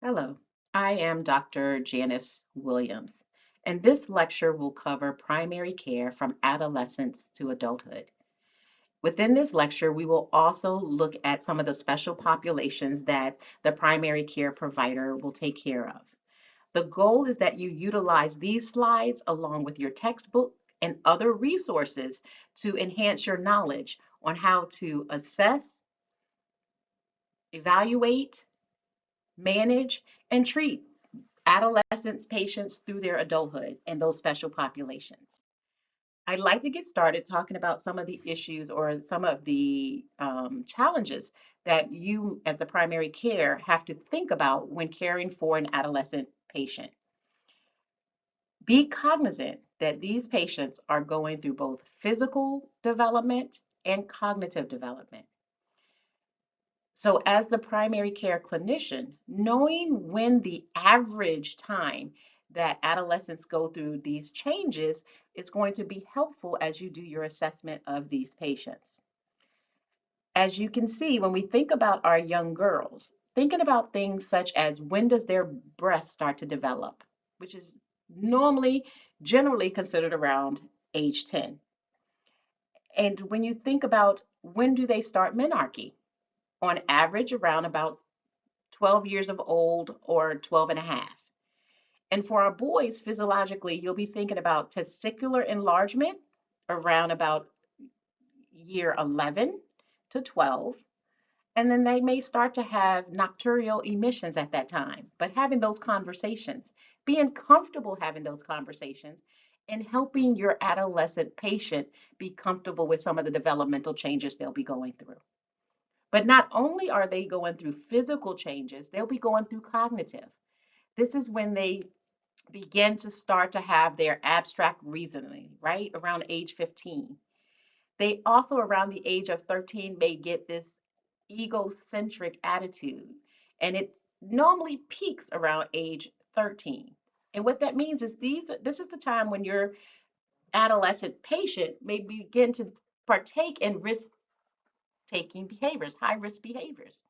Hello, I am Dr. Janice Williams, and this lecture will cover primary care from adolescence to adulthood. Within this lecture, we will also look at some of the special populations that the primary care provider will take care of. The goal is that you utilize these slides along with your textbook and other resources to enhance your knowledge on how to assess, evaluate, manage, and treat adolescents patients through their adulthood and those special populations. I'd like to get started talking about some of the issues or some of the challenges that you as the primary care have to think about when caring for an adolescent patient. Be cognizant that these patients are going through both physical development and cognitive development. So as the primary care clinician, knowing when the average time that adolescents go through these changes is going to be helpful as you do your assessment of these patients. As you can see, when we think about our young girls, thinking about things such as when does their breast start to develop, which is normally generally considered around age 10. And when you think about when do they start menarche, on average around about 12 years of old or 12 and a half. And for our boys, physiologically, you'll be thinking about testicular enlargement around about year 11 to 12. And then they may start to have nocturnal emissions at that time. But having those conversations, being comfortable having those conversations, and helping your adolescent patient be comfortable with some of the developmental changes they'll be going through. But not only are they going through physical changes, they'll be going through cognitive. This is when they begin to start to have their abstract reasoning, right? Around age 15. They also, around the age of 13, may get this egocentric attitude, and it normally peaks around age 13. And what that means is this is the time when your adolescent patient may begin to partake in risk-taking behaviors, high-risk behaviors.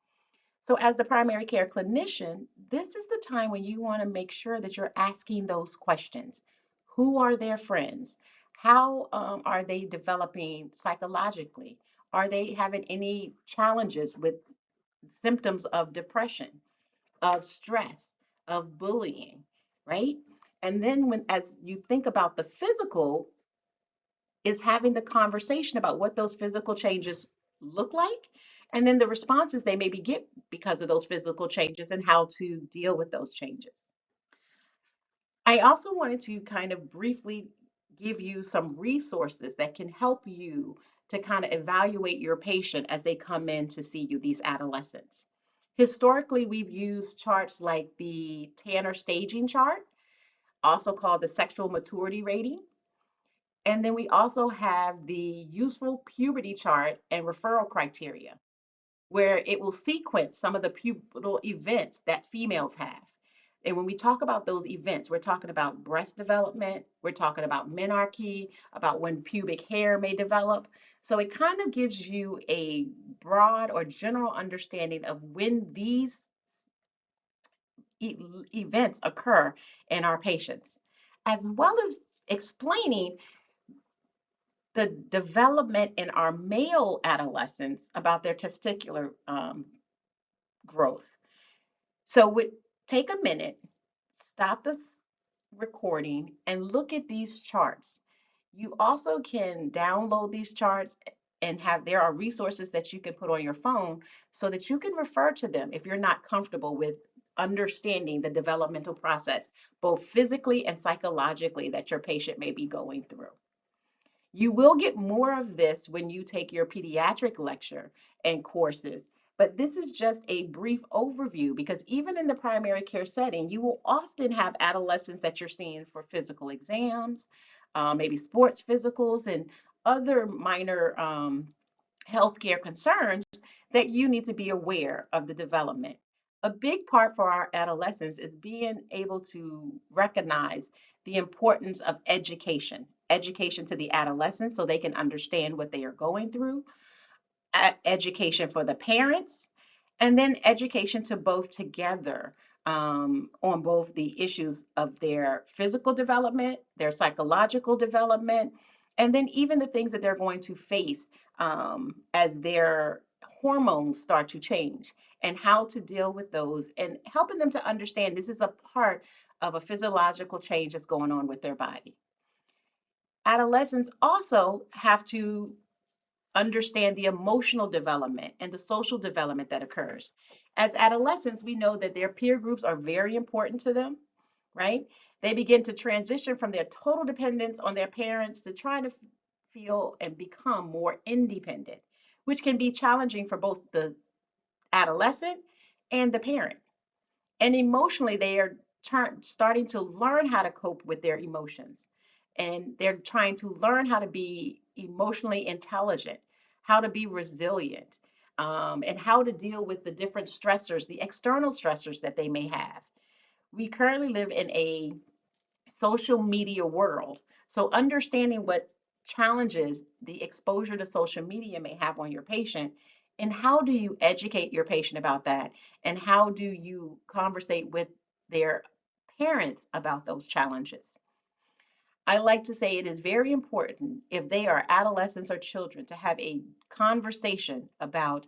So as the primary care clinician, this is the time when you want to make sure that you're asking those questions. Who are their friends? How are they developing psychologically? Are they having any challenges with symptoms of depression, of stress, of bullying, right? And then as you think about the physical, is having the conversation about what those physical changes look like, and then the responses they maybe get because of those physical changes and how to deal with those changes. I also wanted to kind of briefly give you some resources that can help you to kind of evaluate your patient as they come in to see you, these adolescents. Historically, we've used charts like the Tanner staging chart, also called the sexual maturity rating. And then we also have the useful puberty chart and referral criteria, where it will sequence some of the pubertal events that females have. And when we talk about those events, we're talking about breast development, we're talking about menarche, about when pubic hair may develop. So it kind of gives you a broad or general understanding of when these events occur in our patients, as well as explaining the development in our male adolescents about their testicular growth. So take a minute, stop this recording, and look at these charts. You also can download these charts and there are resources that you can put on your phone so that you can refer to them if you're not comfortable with understanding the developmental process, both physically and psychologically, that your patient may be going through. You will get more of this when you take your pediatric lecture and courses, but this is just a brief overview because even in the primary care setting, you will often have adolescents that you're seeing for physical exams, maybe sports physicals, and other minor healthcare concerns that you need to be aware of the development. A big part for our adolescents is being able to recognize the importance of education, education to the adolescents so they can understand what they are going through, education for the parents, and then education to both together on both the issues of their physical development, their psychological development, and then even the things that they're going to face as their hormones start to change and how to deal with those and helping them to understand this is a part of a physiological change that's going on with their body. Adolescents also have to understand the emotional development and the social development that occurs. As adolescents, we know that their peer groups are very important to them, right? They begin to transition from their total dependence on their parents to trying to feel and become more independent, which can be challenging for both the adolescent and the parent. And emotionally, they are starting to learn how to cope with their emotions. And they're trying to learn how to be emotionally intelligent, how to be resilient, and how to deal with the different stressors, the external stressors that they may have. We currently live in a social media world. So understanding what challenges the exposure to social media may have on your patient, and how do you educate your patient about that, and how do you conversate with their parents about those challenges. I like to say it is very important if they are adolescents or children to have a conversation about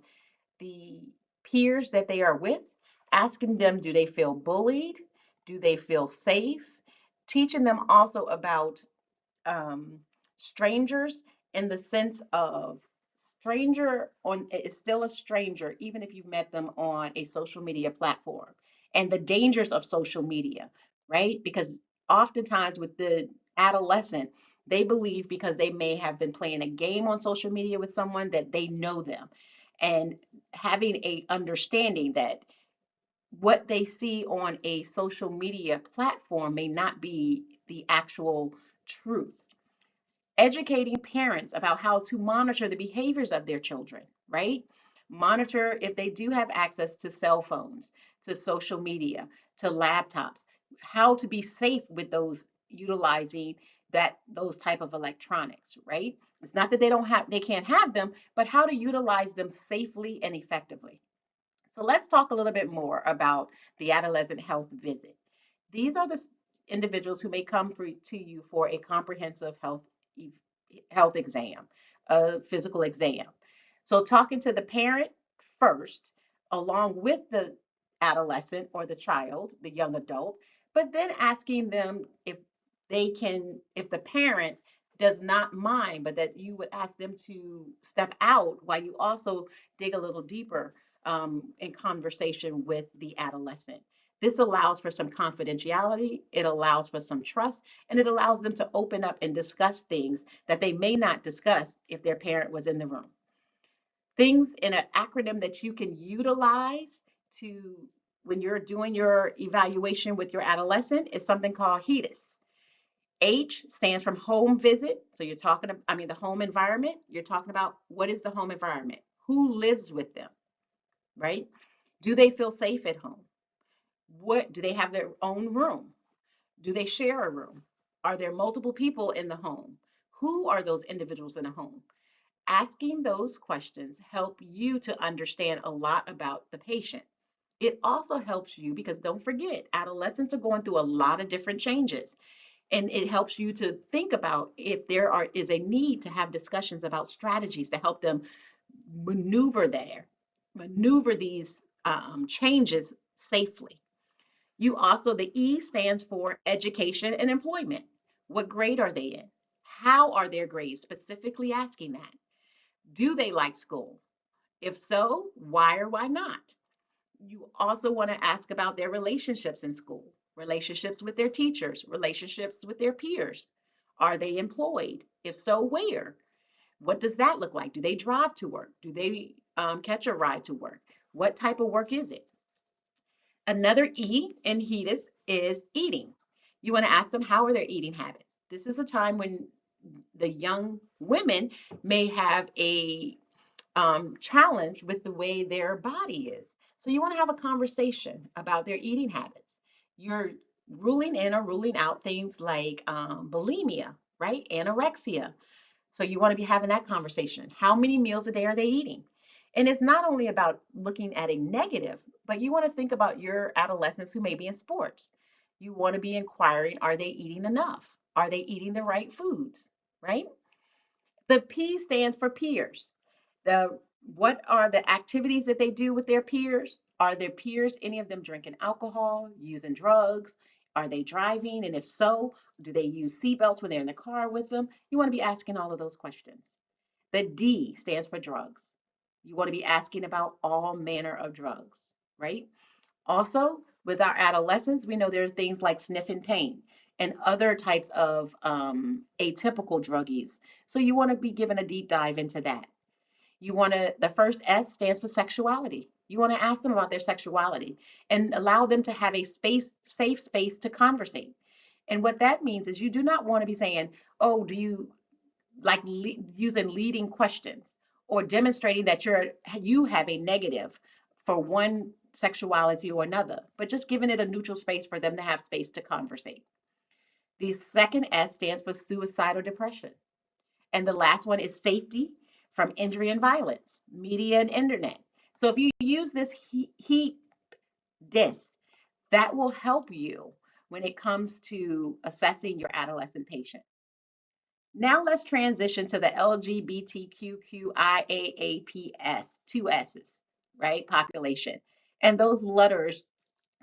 the peers that they are with, asking them, do they feel bullied? Do they feel safe? Teaching them also about um, strangers in the sense of stranger on is still a stranger, even if you've met them on a social media platform, and the dangers of social media, right? Because oftentimes with the adolescent, they believe because they may have been playing a game on social media with someone that they know them, and having a understanding that what they see on a social media platform may not be the actual truth. Educating parents about how to monitor the behaviors of their children, right? Monitor if they do have access to cell phones, to social media, to laptops, how to be safe with those utilizing those type of electronics, right? It's not that they can't have them, but how to utilize them safely and effectively. So let's talk a little bit more about the adolescent health visit. These are the individuals who may come to you for a comprehensive health exam, a physical exam. So talking to the parent first, along with the adolescent or the child, the young adult, but then asking them if if the parent does not mind, but that you would ask them to step out while you also dig a little deeper in conversation with the adolescent. This allows for some confidentiality, it allows for some trust, and it allows them to open up and discuss things that they may not discuss if their parent was in the room. Things in an acronym that you can utilize to when you're doing your evaluation with your adolescent is something called HEDIS. H stands from home visit. So you're talking, the home environment. You're talking about what is the home environment? Who lives with them, right? Do they feel safe at home? What do they have their own room? Do they share a room? Are there multiple people in the home? Who are those individuals in a home? Asking those questions help you to understand a lot about the patient. It also helps you because don't forget, adolescents are going through a lot of different changes. And it helps you to think about if is a need to have discussions about strategies to help them maneuver maneuver these changes safely. You also, the E stands for education and employment. What grade are they in? How are their grades? Specifically asking that. Do they like school? If so, why or why not? You also want to ask about their relationships in school, relationships with their teachers, relationships with their peers. Are they employed? If so, where? What does that look like? Do they drive to work? Do they catch a ride to work? What type of work is it? Another E in HEDIS is eating. You want to ask them how are their eating habits. This is a time when the young women may have a challenge with the way their body is. So you want to have a conversation about their eating habits. You're ruling in or ruling out things like bulimia, right? Anorexia. So you want to be having that conversation. How many meals a day are they eating? And it's not only about looking at a negative, But you want to think about your adolescents who may be in sports. You want to be inquiring, are they eating enough? Are they eating the right foods, right? The P stands for peers. The What are the activities that they do with their peers? Are their peers, any of them drinking alcohol, using drugs? Are they driving? And if so, do they use seatbelts when they're in the car with them? You want to be asking all of those questions. The D stands for drugs. You want to be asking about all manner of drugs, right? Also, with our adolescents, we know there's things like sniffing pain and other types of atypical drug use. So you want to be given a deep dive into that. The first S stands for sexuality. You want to ask them about their sexuality and allow them to have a safe space to conversate. And what that means is you do not want to be saying, oh, do you like using leading questions or demonstrating that you have a negative for one sexuality or another, but just giving it a neutral space for them to have space to conversate. The second S stands for suicidal depression. And the last one is safety from injury and violence, media and internet. So if you use this heat disc, that will help you when it comes to assessing your adolescent patient. Now let's transition to the LGBTQIAAPS, two S's, right? Population. And those letters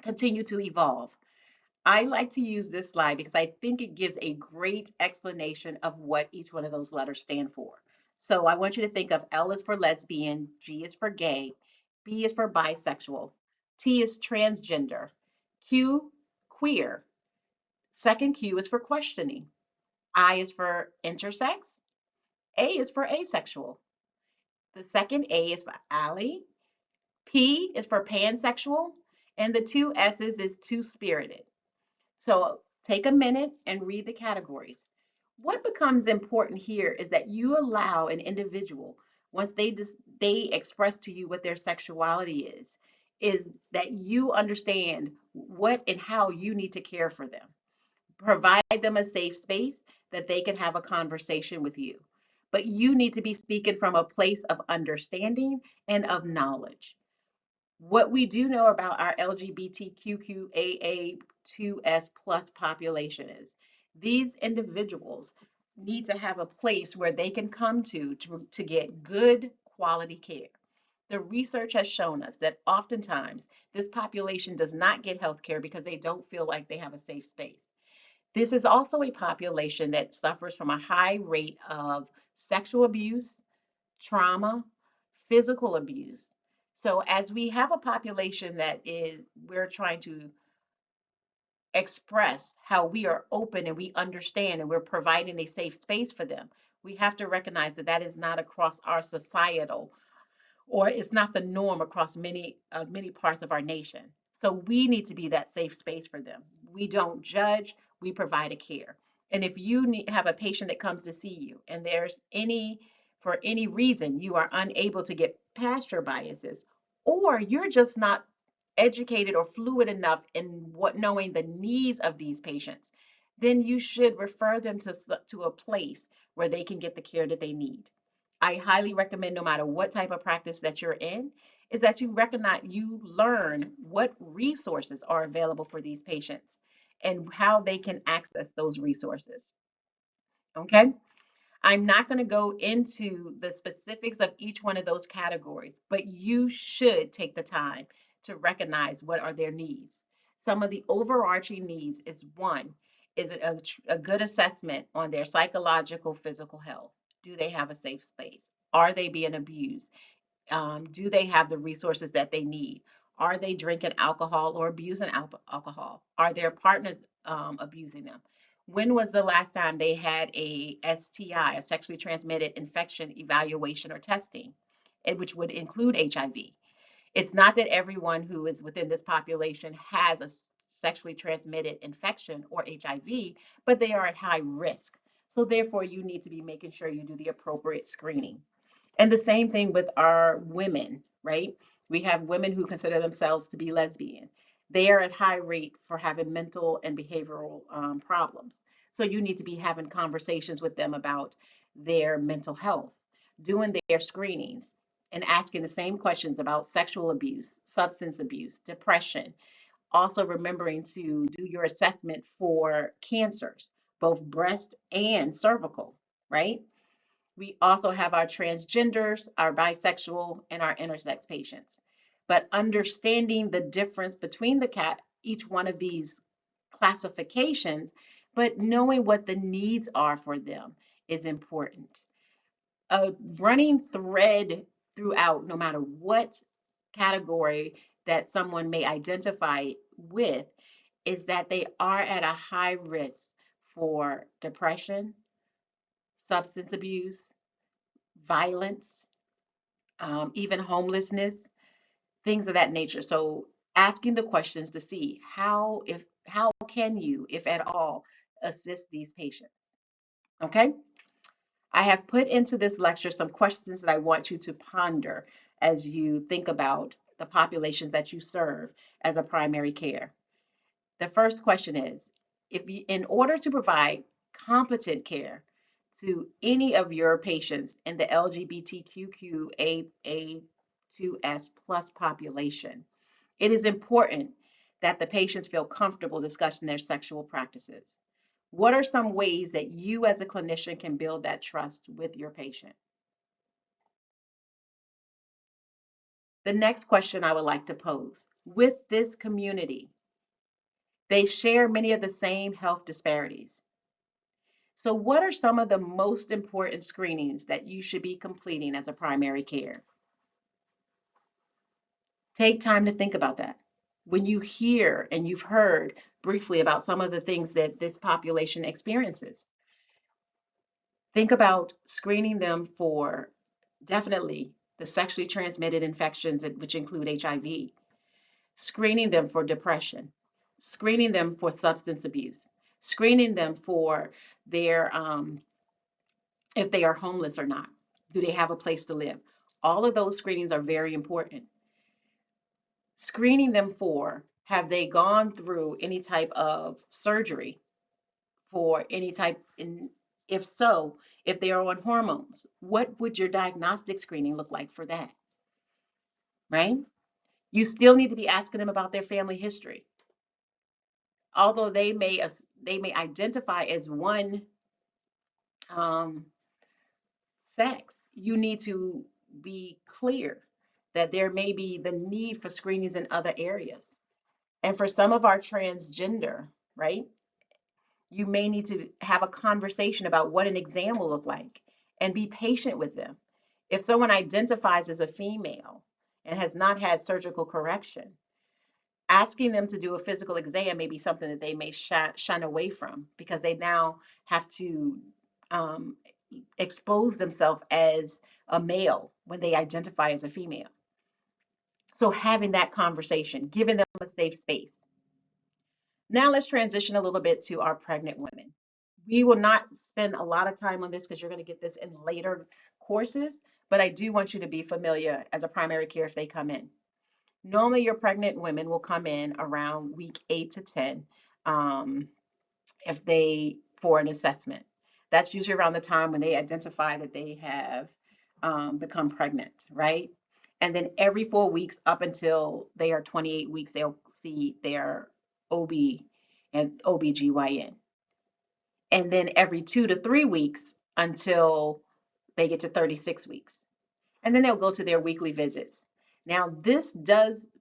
continue to evolve. I like to use this slide because I think it gives a great explanation of what each one of those letters stand for. So I want you to think of L is for lesbian, G is for gay, B is for bisexual, T is transgender, Q, queer, second Q is for questioning, I is for intersex, A is for asexual. The second A is for ally. P is for pansexual. And the two S's is two-spirited. So take a minute and read the categories. What becomes important here is that you allow an individual, once they express to you what their sexuality is that you understand what and how you need to care for them. Provide them a safe space that they can have a conversation with you. But you need to be speaking from a place of understanding and of knowledge. What we do know about our LGBTQIA2S plus population is these individuals need to have a place where they can come to get good quality care. The research has shown us that oftentimes this population does not get health care because they don't feel like they have a safe space. This is also a population that suffers from a high rate of sexual abuse, trauma, physical abuse. So as we have a population we're trying to express how we are open and we understand and we're providing a safe space for them, we have to recognize that that is not across our societal or it's not the norm across many parts of our nation. So we need to be that safe space for them. We don't judge, we provide a care. And if have a patient that comes to see you and for any reason, you are unable to get past your biases, or you're just not educated or fluid enough in knowing the needs of these patients, then you should refer them to a place where they can get the care that they need. I highly recommend, no matter what type of practice that you're in, is that you learn what resources are available for these patients and how they can access those resources. Okay? I'm not going to go into the specifics of each one of those categories, but you should take the time to recognize what are their needs. Some of the overarching needs is one, is a good assessment on their psychological, physical health. Do they have a safe space? Are they being abused? Do they have the resources that they need? Are they drinking alcohol or abusing alcohol? Are their partners abusing them? When was the last time they had a STI, a sexually transmitted infection evaluation or testing, which would include HIV? It's not that everyone who is within this population has a sexually transmitted infection or HIV, but they are at high risk. So therefore, you need to be making sure you do the appropriate screening. And the same thing with our women, right? We have women who consider themselves to be lesbian. They are at high rate for having mental and behavioral problems. So you need to be having conversations with them about their mental health, doing their screenings, and asking the same questions about sexual abuse, substance abuse, depression. Also remembering to do your assessment for cancers, both breast and cervical, right? We also have our transgenders, our bisexual, and our intersex patients. But understanding the difference between each one of these classifications, but knowing what the needs are for them is important. A running thread throughout, no matter what category that someone may identify with, is that they are at a high risk for depression, substance abuse, violence, even homelessness, things of that nature. So asking the questions to see how can you, if at all, assist these patients. Okay? I have put into this lecture some questions that I want you to ponder as you think about the populations that you serve as a primary care. The first question is, in order to provide competent care to any of your patients in the LGBTQIA2S plus population, it is important that the patients feel comfortable discussing their sexual practices. What are some ways that you as a clinician can build that trust with your patient? The next question I would like to pose, with this community, they share many of the same health disparities. So what are some of the most important screenings that you should be completing as a primary care? Take time to think about that. When you hear and you've heard briefly about some of the things that this population experiences, think about screening them for definitely the sexually transmitted infections, which include HIV, screening them for depression, screening them for substance abuse, screening them for their if they are homeless or not. Do they have a place to live? All of those screenings are very important. Screening them for, have they gone through any type of surgery for any type, if so, if they are on hormones, what would your diagnostic screening look like for that, right? You still need to be asking them about their family history. Although they may identify as one um, sex, you need to be clear that there may be the need for screenings in other areas. And for some of our transgender, right, you may need to have a conversation about what an exam will look like and be patient with them. If someone identifies as a female and has not had surgical correction, asking them to do a physical exam may be something that they may shun away from because they now have to um, expose themselves as a male when they identify as a female. So having that conversation, giving them a safe space. Now let's transition a little bit to our pregnant women. We will not spend a lot of time on this because you're going to get this in later courses, but I do want you to be familiar as a primary care if they come in. Normally, your pregnant women will come in around week 8 to 10 if they for an assessment. That's usually around the time when they identify that they have become pregnant, right? And then every 4 weeks up until they are 28 weeks, they'll see their OB and OBGYN. And then every 2 to 3 weeks until they get to 36 weeks. And then they'll go to their weekly visits. Now, this does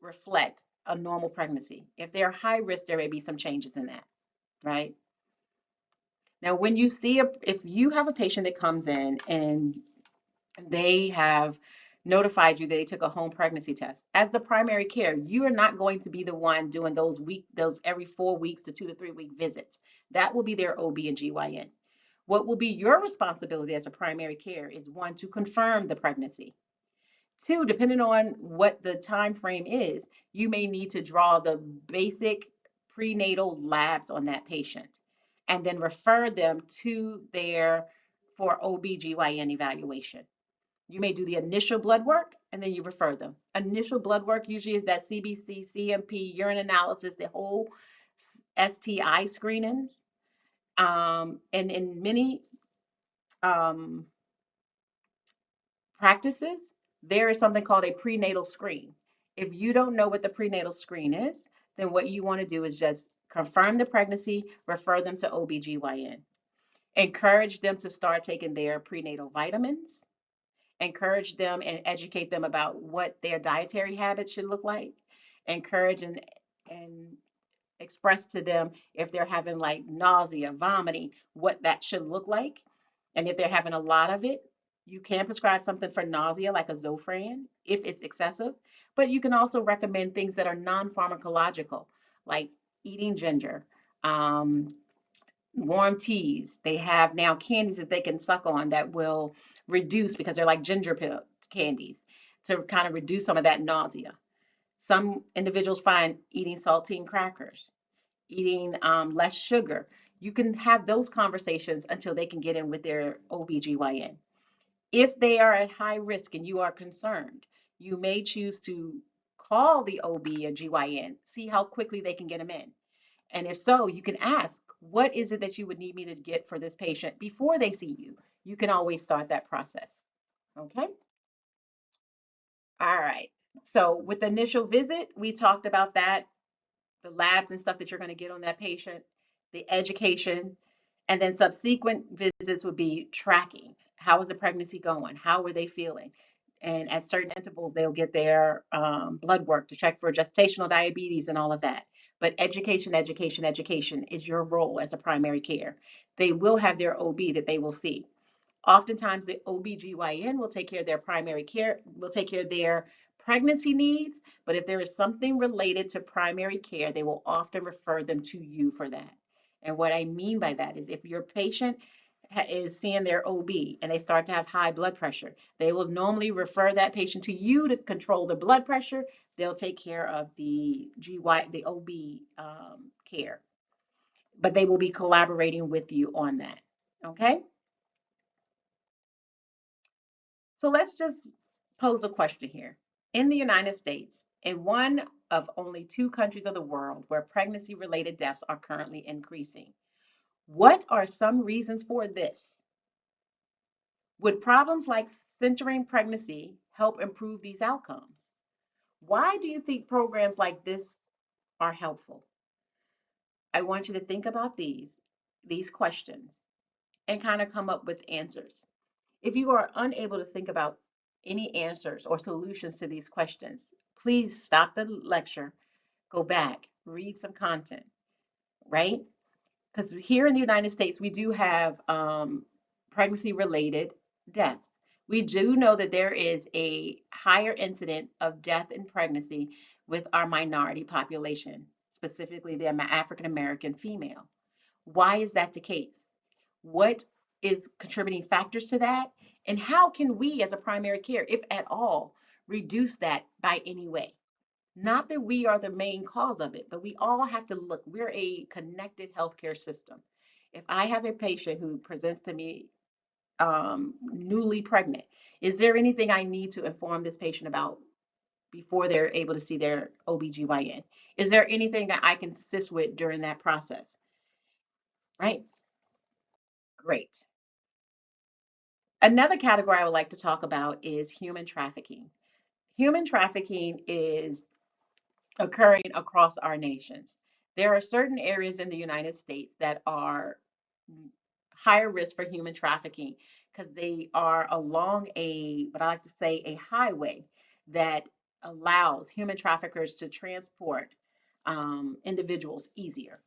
reflect a normal pregnancy. If they're high risk, there may be some changes in that, right? Now, when you see if you have a patient that comes in and they have notified you that they took a home pregnancy test, as the primary care, you are not going to be the one doing those every 4 weeks to 2 to 3 week visits. That will be their OB and GYN. What will be your responsibility as a primary care is one, to confirm the pregnancy. Two, depending on what the time frame is, you may need to draw the basic prenatal labs on that patient and then refer them to their for OB/GYN evaluation. You may do the initial blood work and then you refer them. Initial blood work usually is that CBC, CMP, urine analysis, the whole STI screenings. And in many practices, There is something called a prenatal screen. If you don't know what the prenatal screen is, then what you want to do is just confirm the pregnancy, refer them to OBGYN. Encourage them to start taking their prenatal vitamins, encourage them and educate them about what their dietary habits should look like, encourage and express to them if they're having like nausea, vomiting, what that should look like. And if they're having a lot of it, you can prescribe something for nausea like a Zofran if it's excessive, but you can also recommend things that are non-pharmacological, like eating ginger, um, warm teas. They have now candies that they can suck on that will reduce because they're like ginger pill candies to kind of reduce some of that nausea. Some individuals find eating saltine crackers, eating less sugar. You can have those conversations until they can get in with their OBGYN. If they are at high risk and you are concerned, you may choose to call the OB or GYN, see how quickly they can get them in. And if so, you can ask, what is it that you would need me to get for this patient before they see you? You can always start that process. Okay. All right. So with the initial visit, we talked about that, the labs and stuff that you're going to get on that patient, the education, and then subsequent visits would be tracking. How is the pregnancy going? How are they feeling? And at certain intervals, they'll get their blood work to check for gestational diabetes and all of that. But education, education, education is your role as a primary care. They will have their OB that they will see. Oftentimes, the OBGYN will take care of their primary care, will take care of their pregnancy needs, but if there is something related to primary care, they will often refer them to you for that. And what I mean by that is if your patient is seeing their OB and they start to have high blood pressure, they will normally refer that patient to you to control the blood pressure. They'll take care of the OB care, but they will be collaborating with you on that. Okay? So let's just pose a question here. In the United States, in one of only two countries of the world where pregnancy related deaths are currently increasing, what are some reasons for this? Would problems like centering pregnancy help improve these outcomes? Why do you think programs like this are helpful? I want you to think about these questions and kind of come up with answers. If you are unable to think about any answers or solutions to these questions, please stop the lecture, go back, read some content, right? Because here in the United States, we do have pregnancy related deaths. We do know that there is a higher incident of death in pregnancy with our minority population, specifically the African American female. Why is that the case? What is contributing factors to that? And how can we as a primary care, if at all, reduce that by any way? Not that we are the main cause of it, but we all have to look. We're a connected healthcare system. If I have a patient who presents to me newly pregnant, is there anything I need to inform this patient about before they're able to see their OBGYN? Is there anything that I can assist with during that process? Right? Great. Another category I would like to talk about is human trafficking. Human trafficking is occurring across our nations. There are certain areas in the United States that are higher risk for human trafficking because they are along what I like to say, a highway that allows human traffickers to transport individuals easier.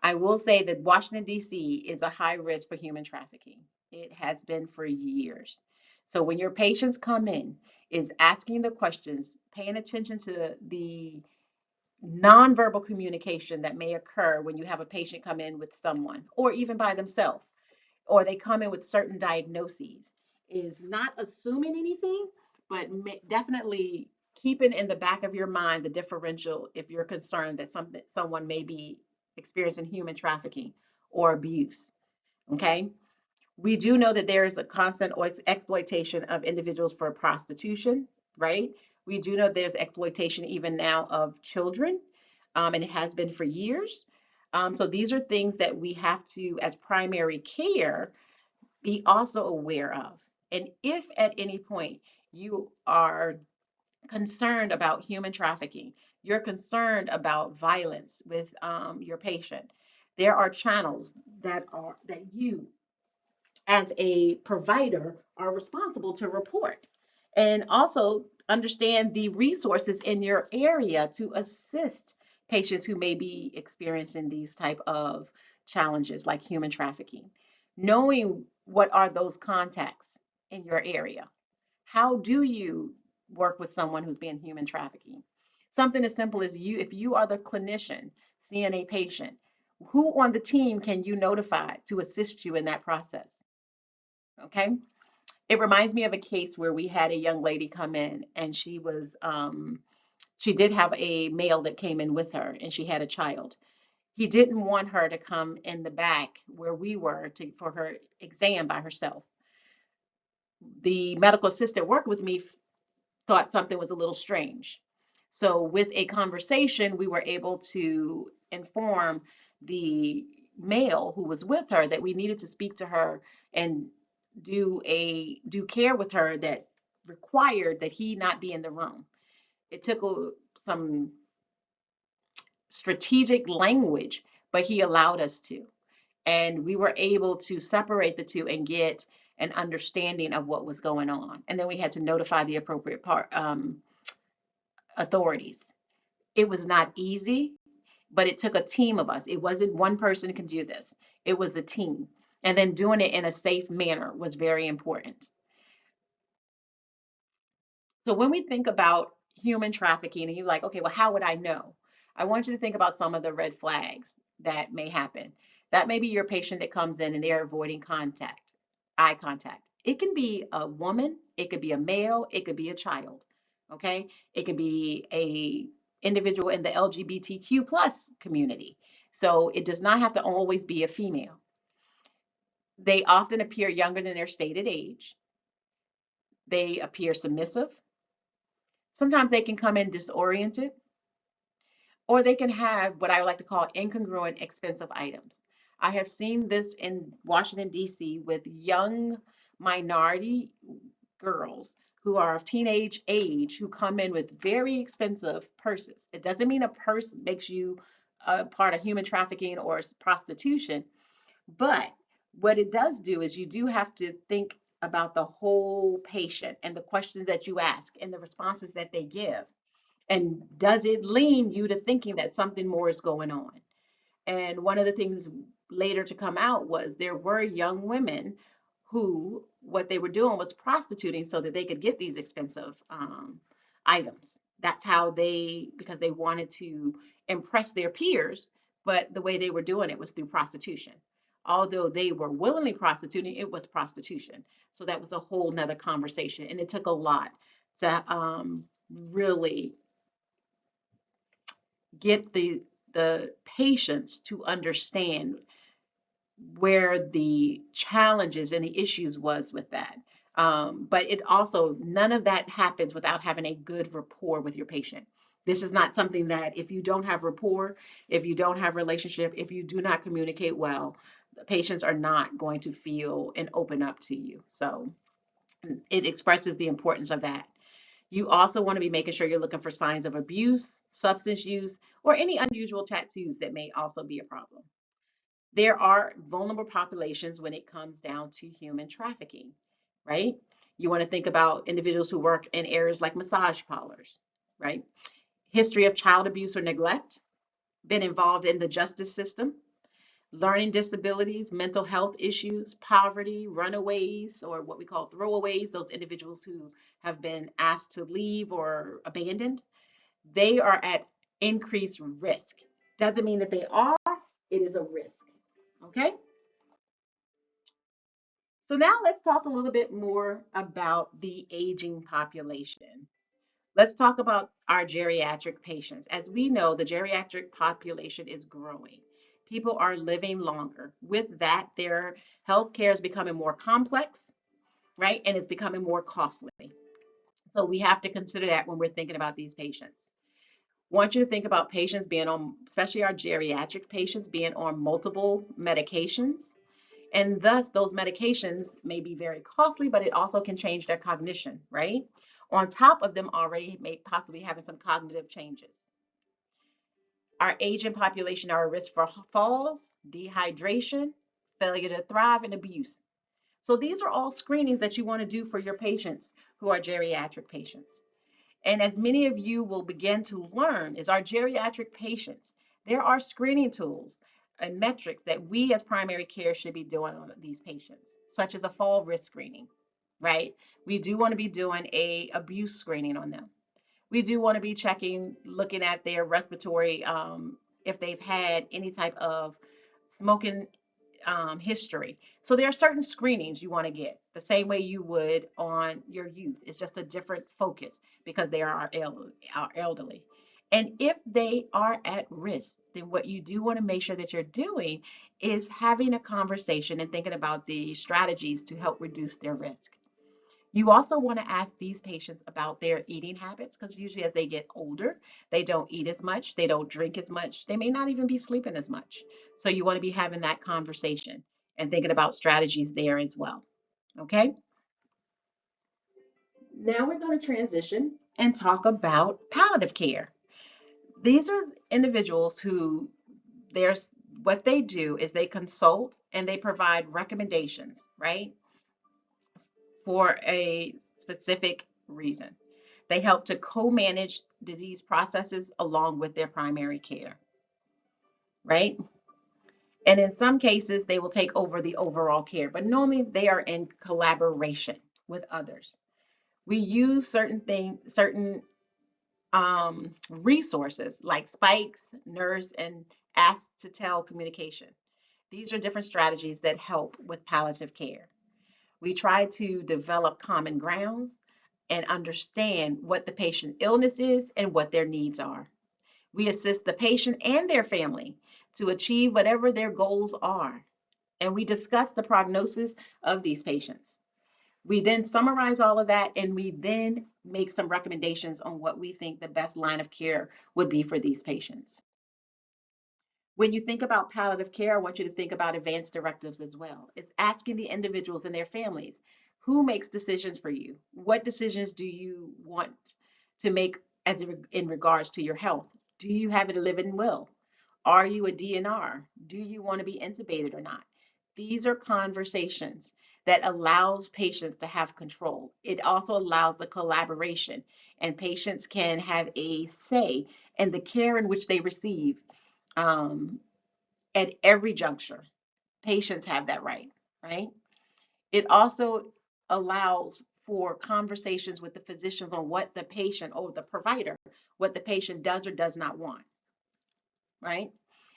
I will say that Washington, D.C. is a high risk for human trafficking. It has been for years. So when your patients come in, is asking the questions, paying attention to the nonverbal communication that may occur when you have a patient come in with someone or even by themselves, or they come in with certain diagnoses, is not assuming anything, but definitely keeping in the back of your mind the differential if you're concerned that someone may be experiencing human trafficking or abuse. Okay. We do know that there is a constant exploitation of individuals for prostitution, right? We do know there's exploitation even now of children, and it has been for years. So these are things that we have to, as primary care, be also aware of. And if at any point you are concerned about human trafficking, you're concerned about violence with your patient, there are channels that you as a provider are responsible to report, and also understand the resources in your area to assist patients who may be experiencing these type of challenges like human trafficking. Knowing what are those contacts in your area. How do you work with someone who's being human trafficking? Something as simple as you, if you are the clinician seeing a patient, who on the team can you notify to assist you in that process? Okay. It reminds me of a case where we had a young lady come in and she did have a male that came in with her and she had a child. He didn't want her to come in the back where we were for her exam by herself. The medical assistant worked with me thought something was a little strange. So with a conversation, we were able to inform the male who was with her that we needed to speak to her and do care with her that required that he not be in the room. It took some strategic language, but he allowed us to. And we were able to separate the two and get an understanding of what was going on. And then we had to notify the appropriate authorities. It was not easy, but it took a team of us. It wasn't one person can do this. It was a team. And then doing it in a safe manner was very important. So when we think about human trafficking and you're like, okay, well, how would I know? I want you to think about some of the red flags that may happen. That may be your patient that comes in and they're avoiding contact, eye contact. It can be a woman, it could be a male, it could be a child. Okay? It could be a individual in the LGBTQ plus community. So it does not have to always be a female. They often appear younger than their stated age. They appear submissive. Sometimes they can come in disoriented, or they can have what I like to call incongruent expensive items. I have seen this in Washington, D.C. with young minority girls who are of teenage age who come in with very expensive purses. It doesn't mean a purse makes you a part of human trafficking or prostitution, but what it does do is you do have to think about the whole patient and the questions that you ask and the responses that they give. And does it lean you to thinking that something more is going on? And one of the things later to come out was there were young women who what they were doing was prostituting so that they could get these expensive items. That's how because they wanted to impress their peers, but the way they were doing it was through prostitution. Although they were willingly prostituting, it was prostitution. So that was a whole nother conversation. And it took a lot to really get the patients to understand where the challenges and the issues was with that. But it also, none of that happens without having a good rapport with your patient. This is not something that if you don't have rapport, if you don't have relationship, if you do not communicate well, the patients are not going to feel and open up to you. So it expresses the importance of that. You also want to be making sure you're looking for signs of abuse, substance use, or any unusual tattoos that may also be a problem. There are vulnerable populations when it comes down to human trafficking, right? You want to think about individuals who work in areas like massage parlors, right? History of child abuse or neglect, been involved in the justice system, learning disabilities, mental health issues, poverty, runaways, or what we call throwaways, those individuals who have been asked to leave or abandoned, they are at increased risk. Doesn't mean that they are, it is a risk. Okay? So now let's talk a little bit more about the aging population. Let's talk about our geriatric patients. As we know, the geriatric population is growing. People are living longer. With that, their health care is becoming more complex, right? And it's becoming more costly. So we have to consider that when we're thinking about these patients. I want you to think about patients being on, especially our geriatric patients, being on multiple medications. And thus, those medications may be very costly, but it also can change their cognition, right? On top of them already may possibly having some cognitive changes. Our aging population are at risk for falls, dehydration, failure to thrive, and abuse. So these are all screenings that you want to do for your patients who are geriatric patients. And as many of you will begin to learn, is our geriatric patients, there are screening tools and metrics that we as primary care should be doing on these patients, such as a fall risk screening, right? We do want to be doing a abuse screening on them. We do want to be checking, looking at their respiratory, if they've had any type of smoking history. So there are certain screenings you want to get the same way you would on your youth. It's just a different focus because they are our elderly. And if they are at risk, then what you do want to make sure that you're doing is having a conversation and thinking about the strategies to help reduce their risk. You also want to ask these patients about their eating habits because usually as they get older, they don't eat as much, they don't drink as much, they may not even be sleeping as much. So you want to be having that conversation and thinking about strategies there as well. Okay, now we're going to transition and talk about palliative care. These are individuals who there's what they do is they consult and they provide recommendations, right, for a specific reason. They help to co-manage disease processes along with their primary care, right? And in some cases, they will take over the overall care, but normally they are in collaboration with others. We use certain resources like spikes, nurse, and ask to tell communication. These are different strategies that help with palliative care. We try to develop common grounds and understand what the patient illness is and what their needs are. We assist the patient and their family to achieve whatever their goals are. And we discuss the prognosis of these patients. We then summarize all of that and we then make some recommendations on what we think the best line of care would be for these patients. When you think about palliative care, I want you to think about advance directives as well. It's asking the individuals and their families, who makes decisions for you? What decisions do you want to make as in regards to your health? Do you have a living will? Are you a DNR? Do you want to be intubated or not? These are conversations that allows patients to have control. It also allows the collaboration, and patients can have a say in the care in which they receive um, at every juncture. Patients have that right, right? It also allows for conversations with the physicians on what the patient or the provider, what the patient does or does not want, right?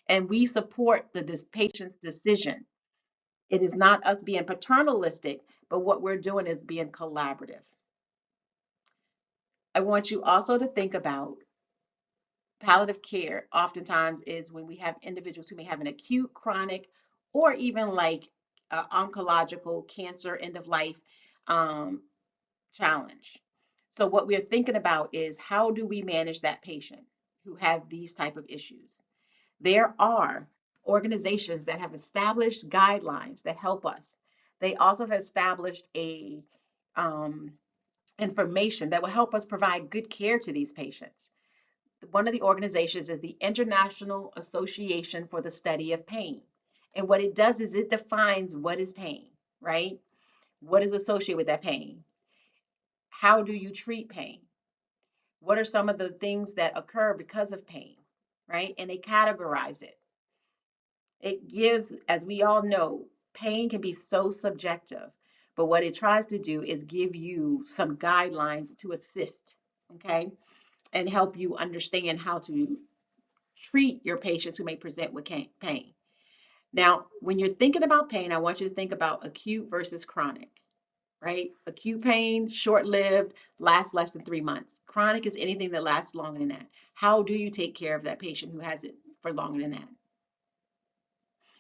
And we support this patient's decision. It is not us being paternalistic, but what we're doing is being collaborative. I want you also to think about palliative care oftentimes is when we have individuals who may have an acute, chronic, or even like oncological cancer end of life um, challenge. So what we're thinking about is how do we manage that patient who have these type of issues? There are organizations that have established guidelines that help us. They also have established a um, information that will help us provide good care to these patients. One of the organizations is the International Association for the Study of Pain. And what it does is it defines what is pain, right? What is associated with that pain? How do you treat pain? What are some of the things that occur because of pain, right? And they categorize it. It gives, as we all know, pain can be so subjective, but what it tries to do is give you some guidelines to assist, okay, and help you understand how to treat your patients who may present with pain. Now, when you're thinking about pain, I want you to think about acute versus chronic, right? Acute pain, short-lived, lasts less than 3 months. Chronic is anything that lasts longer than that. How do you take care of that patient who has it for longer than that?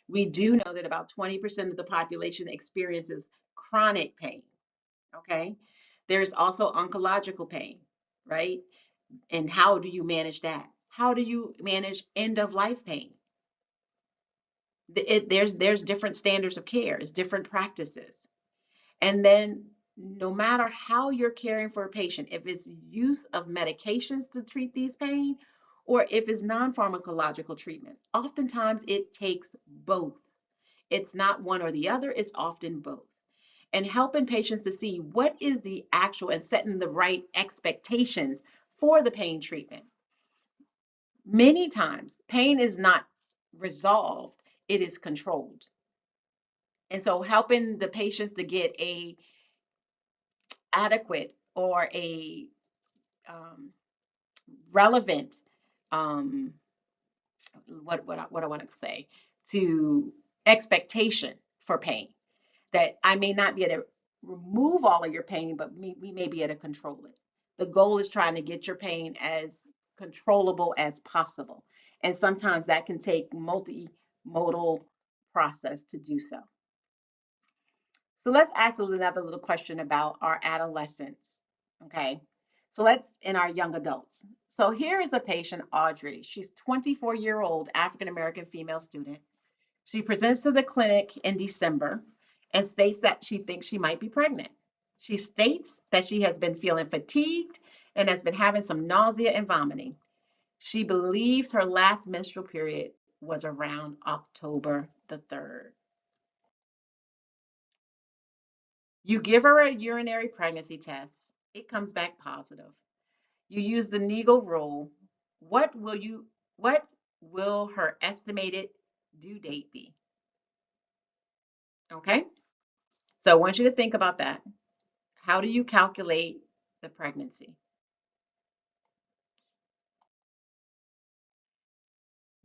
We do know that about 20% of the population experiences chronic pain, okay? There's also oncological pain, right? And how do you manage that? How do you manage end of life pain? There's different standards of care, it's different practices. And then no matter how you're caring for a patient, if it's use of medications to treat these pain or if it's non-pharmacological treatment, oftentimes it takes both. It's not one or the other, it's often both. And helping patients to see what is the actual and setting the right expectations for the pain treatment. Many times, pain is not resolved, it is controlled. And so helping the patients to get a adequate or a um, relevant um, what I want to say to expectation for pain, that I may not be able to remove all of your pain, but we may be able to control it. The goal is trying to get your pain as controllable as possible, and sometimes that can take multimodal process to do so. So let's ask another little question about our adolescents. Okay. So let's in our young adults. So here is a patient, Audrey. She's 24-year-old African American female student. She presents to the clinic in December and states that she thinks she might be pregnant. She states that she has been feeling fatigued and has been having some nausea and vomiting. She believes her last menstrual period was around October the 3rd. You give her a urinary pregnancy test. It comes back positive. You use the Neagle rule. What will you what will her estimated due date be? Okay? So I want you to think about that. How do you calculate the pregnancy?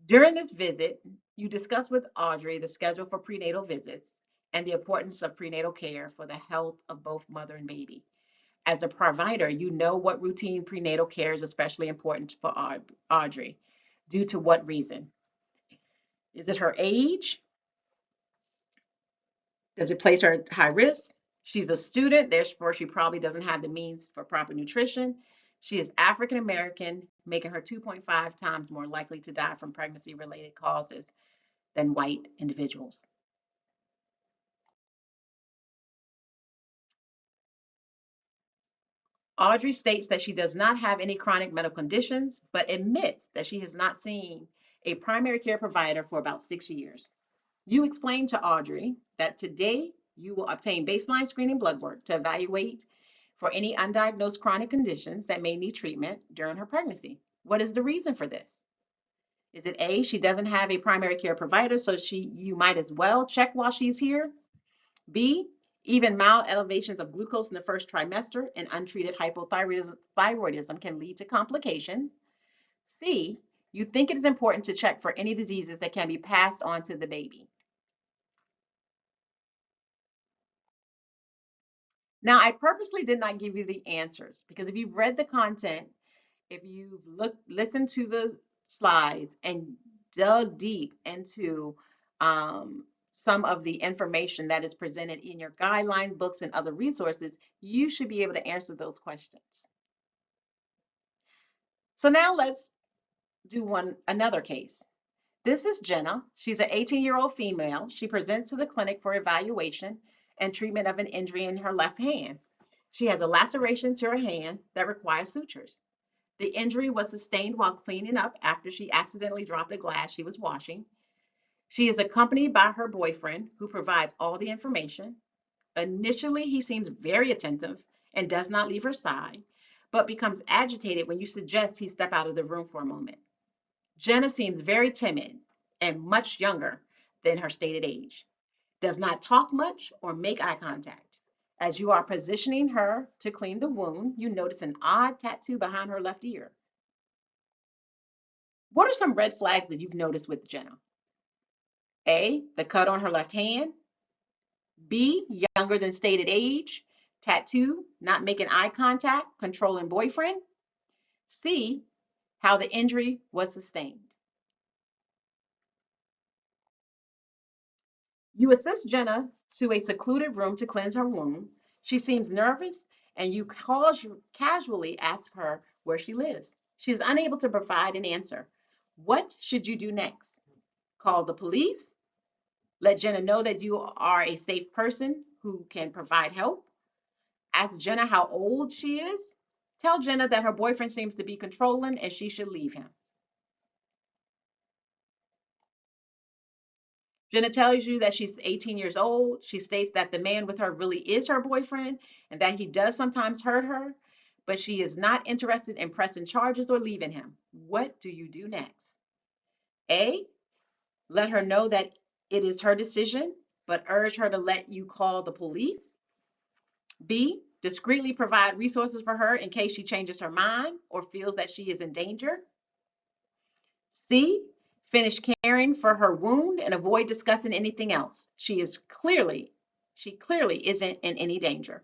During this visit, you discuss with Audrey the schedule for prenatal visits and the importance of prenatal care for the health of both mother and baby. As a provider, you know what routine prenatal care is especially important for Audrey. Due to what reason? Is it her age? Does it place her at high risk? She's a student, therefore she probably doesn't have the means for proper nutrition. She is African American, making her 2.5 times more likely to die from pregnancy related causes than white individuals. Audrey states that she does not have any chronic medical conditions, but admits that she has not seen a primary care provider for about 6 years. You explained to Audrey that today you will obtain baseline screening blood work to evaluate for any undiagnosed chronic conditions that may need treatment during her pregnancy. What is the reason for this? Is it A, she doesn't have a primary care provider, so you might as well check while she's here? B, even mild elevations of glucose in the first trimester and untreated hypothyroidism can lead to complications. C, you think it is important to check for any diseases that can be passed on to the baby. Now, I purposely did not give you the answers because if you've read the content, if you've listened to the slides and dug deep into some of the information that is presented in your guidelines, books, and other resources, you should be able to answer those questions. So now let's do another case. This is Jenna. She's an 18-year-old female. She presents to the clinic for evaluation and treatment of an injury in her left hand. She has a laceration to her hand that requires sutures. The injury was sustained while cleaning up after she accidentally dropped a glass she was washing. She is accompanied by her boyfriend, who provides all the information. Initially, he seems very attentive and does not leave her side, but becomes agitated when you suggest he step out of the room for a moment. Jenna seems very timid and much younger than her stated age, does not talk much or make eye contact. As you are positioning her to clean the wound, you notice an odd tattoo behind her left ear. What are some red flags that you've noticed with Jenna? A, the cut on her left hand. B, younger than stated age. Tattoo, not making eye contact, controlling boyfriend. C, how the injury was sustained. You assist Jenna to a secluded room to cleanse her wound. She seems nervous, and you casually ask her where she lives. She is unable to provide an answer. What should you do next? Call the police? Let Jenna know that you are a safe person who can provide help. Ask Jenna how old she is. Tell Jenna that her boyfriend seems to be controlling and she should leave him. Jenna tells you that she's 18 years old. She states that the man with her really is her boyfriend and that he does sometimes hurt her, but she is not interested in pressing charges or leaving him. What do you do next? A, let her know that it is her decision, but urge her to let you call the police. B, discreetly provide resources for her in case she changes her mind or feels that she is in danger. C, finish caring for her wound and avoid discussing anything else. She clearly isn't in any danger.